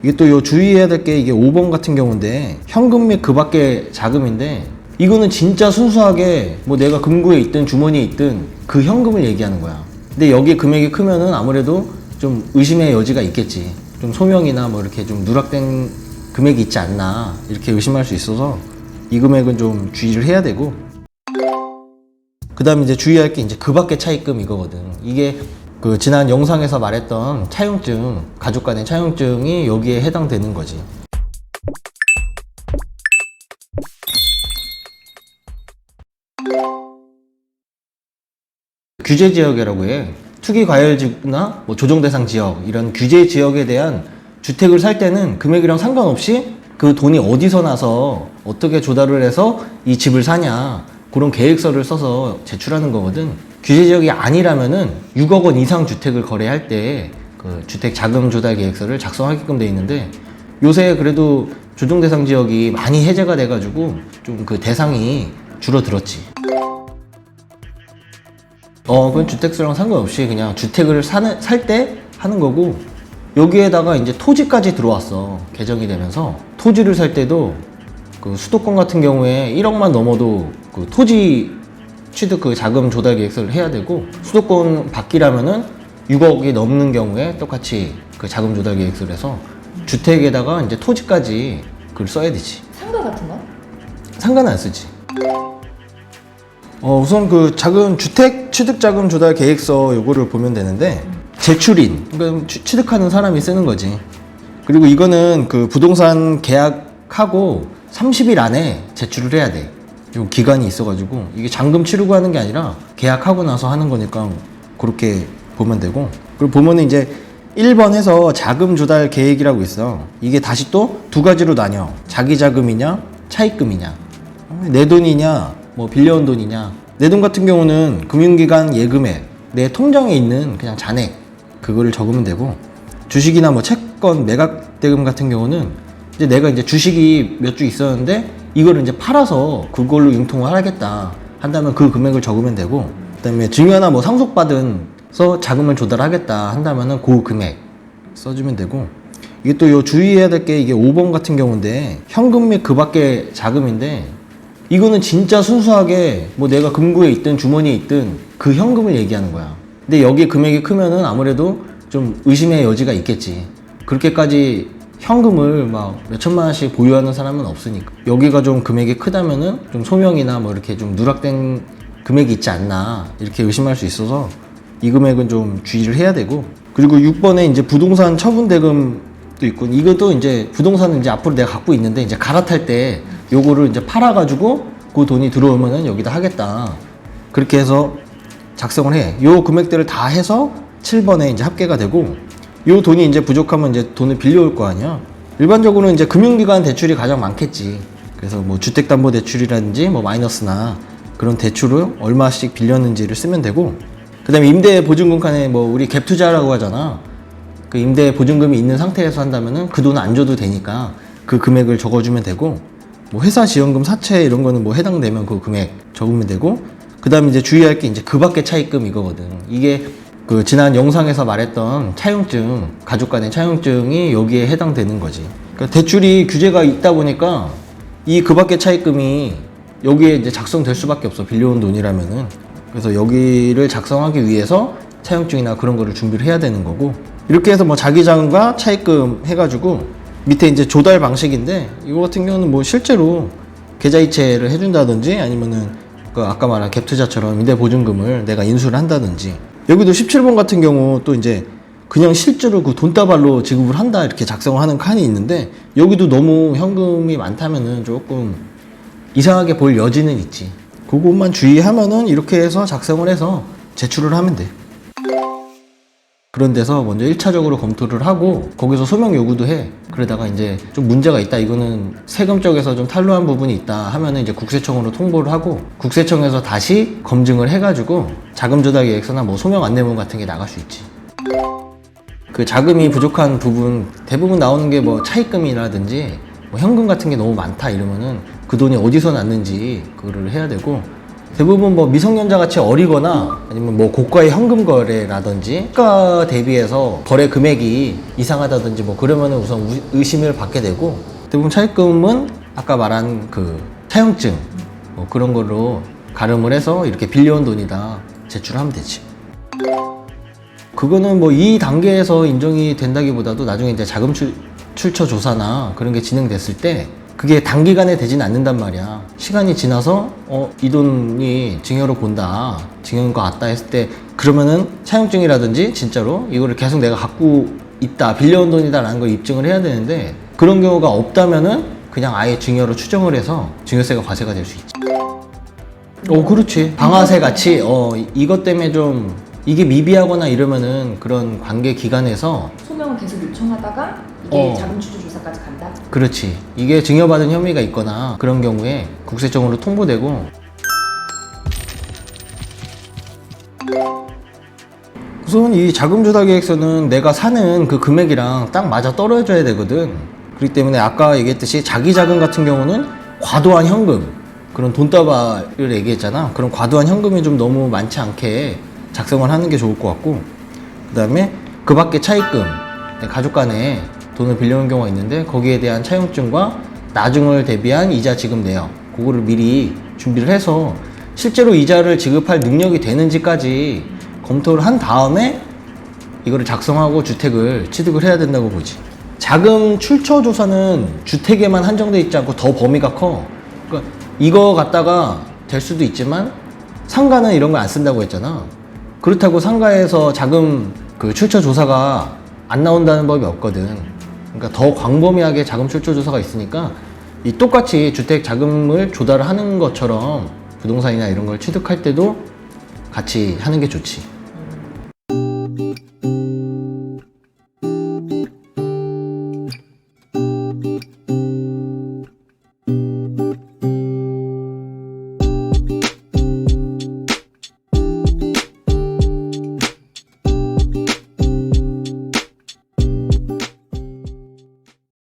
이게 또 요 주의해야 될 게 이게 5번 같은 경우인데 현금 및 그 밖의 자금인데 이거는 진짜 순수하게 뭐 내가 금고에 있든 주머니에 있든 그 현금을 얘기하는 거야. 근데 여기 금액이 크면은 아무래도 좀 의심의 여지가 있겠지. 좀 소명이나 뭐 이렇게 좀 누락된 금액이 있지 않나 이렇게 의심할 수 있어서 이 금액은 좀 주의를 해야 되고, 그 다음에 이제 주의할 게 이제 그 밖의 차입금 이거거든. 이게 그 지난 영상에서 말했던 차용증, 가족 간의 차용증이 여기에 해당되는 거지. 규제 지역이라고 해. 투기 과열지구나 뭐 조정 대상 지역 이런 규제 지역에 대한 주택을 살 때는 금액이랑 상관없이 그 돈이 어디서 나서 어떻게 조달을 해서 이 집을 사냐 그런 계획서를 써서 제출하는 거거든. 규제 지역이 아니라면은 6억 원 이상 주택을 거래할 때 그 주택 자금 조달 계획서를 작성하게끔 돼 있는데, 요새 그래도 조정 대상 지역이 많이 해제가 돼가지고 좀 그 대상이 줄어들었지. 그건 주택수랑 상관없이 그냥 주택을 살 때 하는 거고, 여기에다가 이제 토지까지 들어왔어. 개정이 되면서 토지를 살 때도 그 수도권 같은 경우에 1억만 넘어도 그 토지 취득 그 자금 조달 계획서를 해야 되고, 수도권 밖이라면은 6억이 넘는 경우에 똑같이 그 자금 조달 계획서를 해서 주택에다가 이제 토지까지 그걸 써야 되지. 상가 같은 거? 상가는 안 쓰지. 우선 그 자금 주택 취득 자금 조달 계획서 요거를 보면 되는데, 제출인 그러니까 취득하는 사람이 쓰는 거지. 그리고 이거는 그 부동산 계약하고 30일 안에 제출을 해야 돼. 좀 기간이 있어가지고 이게 잔금 치르고 하는 게 아니라 계약하고 나서 하는 거니까 그렇게 보면 되고, 그리고 보면은 이제 1번 해서 자금 조달 계획이라고 있어. 이게 다시 또 두 가지로 나뉘어. 자기 자금이냐 차입금이냐, 내 돈이냐 뭐 빌려온 돈이냐. 내 돈 같은 경우는 금융기관 예금액, 내 통장에 있는 그냥 잔액 그거를 적으면 되고, 주식이나 뭐 채권 매각 대금 같은 경우는 이제 내가 이제 주식이 몇 주 있었는데 이거를 이제 팔아서 그걸로 융통을 하겠다 한다면 그 금액을 적으면 되고, 그다음에 증여나 뭐 상속받은서 자금을 조달하겠다 한다면은 그 금액 써주면 되고, 이게 또 요 주의해야 될 게 이게 5번 같은 경우인데 현금 및 그 밖의 자금인데 이거는 진짜 순수하게 뭐 내가 금고에 있든 주머니에 있든 그 현금을 얘기하는 거야. 근데 여기 금액이 크면은 아무래도 좀 의심의 여지가 있겠지. 그렇게까지 현금을 막 몇천만 원씩 보유하는 사람은 없으니까. 여기가 좀 금액이 크다면은 좀 소명이나 뭐 이렇게 좀 누락된 금액이 있지 않나 이렇게 의심할 수 있어서 이 금액은 좀 주의를 해야 되고, 그리고 6번에 이제 부동산 처분 대금도 있고, 이것도 이제 부동산은 이제 앞으로 내가 갖고 있는데 이제 갈아탈 때 요거를 이제 팔아가지고 그 돈이 들어오면은 여기다 하겠다 그렇게 해서 작성을 해. 요 금액들을 다 해서 7번에 이제 합계가 되고, 요 돈이 이제 부족하면 이제 돈을 빌려올 거 아니야. 일반적으로는 이제 금융기관 대출이 가장 많겠지. 그래서 뭐 주택담보대출이라든지 뭐 마이너스나 그런 대출을 얼마씩 빌렸는지를 쓰면 되고, 그 다음에 임대보증금 칸에 뭐 우리 갭투자라고 하잖아. 그 임대보증금이 있는 상태에서 한다면은 그 돈 안 줘도 되니까 그 금액을 적어주면 되고, 뭐 회사 지원금 사채 이런 거는 뭐 해당되면 그 금액 적으면 되고, 그 다음에 이제 주의할 게 이제 그 밖의 차입금 이거거든. 이게 그 지난 영상에서 말했던 차용증, 가족 간의 차용증이 여기에 해당되는 거지. 그러니까 대출이 규제가 있다 보니까 이 그 밖의 차입금이 여기에 이제 작성될 수밖에 없어. 빌려온 돈이라면은. 그래서 여기를 작성하기 위해서 차용증이나 그런 거를 준비를 해야 되는 거고, 이렇게 해서 뭐 자기 자금과 차입금 해가지고 밑에 이제 조달 방식인데, 이거 같은 경우는 뭐 실제로 계좌이체를 해준다든지 아니면은 그 아까 말한 갭투자처럼 임대보증금을 내가 인수를 한다든지, 여기도 17번 같은 경우 또 이제 그냥 실제로 그 돈다발로 지급을 한다 이렇게 작성을 하는 칸이 있는데, 여기도 너무 현금이 많다면은 조금 이상하게 볼 여지는 있지. 그것만 주의하면은 이렇게 해서 작성을 해서 제출을 하면 돼. 그런 데서 먼저 1차적으로 검토를 하고 거기서 소명 요구도 해. 그러다가 이제 좀 문제가 있다, 이거는 세금 쪽에서 좀 탈루한 부분이 있다 하면은 이제 국세청으로 통보를 하고, 국세청에서 다시 검증을 해가지고 자금 조달 계획서나 뭐 소명 안내문 같은 게 나갈 수 있지. 그 자금이 부족한 부분 대부분 나오는 게 뭐 차입금이라든지 뭐 현금 같은 게 너무 많다 이러면은 그 돈이 어디서 났는지 그거를 해야 되고, 대부분 뭐 미성년자 같이 어리거나 아니면 뭐 고가의 현금 거래라든지 시가 대비해서 거래 금액이 이상하다든지 뭐 그러면은 우선 의심을 받게 되고, 대부분 차입금은 아까 말한 그 차용증 뭐 그런 걸로 가름을 해서 이렇게 빌려온 돈이다 제출하면 되지. 그거는 뭐 이 단계에서 인정이 된다기보다도 나중에 이제 자금 출처 조사나 그런 게 진행됐을 때 그게 단기간에 되진 않는단 말이야. 시간이 지나서 이 돈이 증여로 본다, 증여인 것 같다 했을 때 그러면은 차용증이라든지 진짜로 이거를 계속 내가 갖고 있다, 빌려온 돈이다 라는 걸 입증을 해야 되는데, 그런 경우가 없다면은 그냥 아예 증여로 추정을 해서 증여세가 과세가 될 수 있지. 그렇지. 방아쇠 같이 이것 때문에 좀 이게 미비하거나 이러면은 그런 관계 기관에서 소명을 계속 요청하다가 이게 자금 추적 조사까지 간다? 그렇지. 이게 증여받은 혐의가 있거나 그런 경우에 국세청으로 통보되고. 우선 이 자금조달계획서는 내가 사는 그 금액이랑 딱 맞아 떨어져야 되거든. 그렇기 때문에 아까 얘기했듯이 자기 자금 같은 경우는 과도한 현금, 그런 돈다발을 얘기했잖아. 그런 과도한 현금이 좀 너무 많지 않게 작성을 하는 게 좋을 것 같고, 그 다음에 그 밖에 차입금, 가족 간에 돈을 빌려온 경우가 있는데 거기에 대한 차용증과 나중을 대비한 이자 지급 내역, 그거를 미리 준비를 해서 실제로 이자를 지급할 능력이 되는지까지 검토를 한 다음에 이거를 작성하고 주택을 취득을 해야 된다고 보지. 자금 출처 조사는 주택에만 한정돼 있지 않고 더 범위가 커. 그러니까 이거 갖다가 될 수도 있지만 상가는 이런 거 안 쓴다고 했잖아. 그렇다고 상가에서 자금 그 출처 조사가 안 나온다는 법이 없거든. 그러니까 더 광범위하게 자금 출처 조사가 있으니까 이 똑같이 주택 자금을 조달을 하는 것처럼 부동산이나 이런 걸 취득할 때도 같이 하는 게 좋지.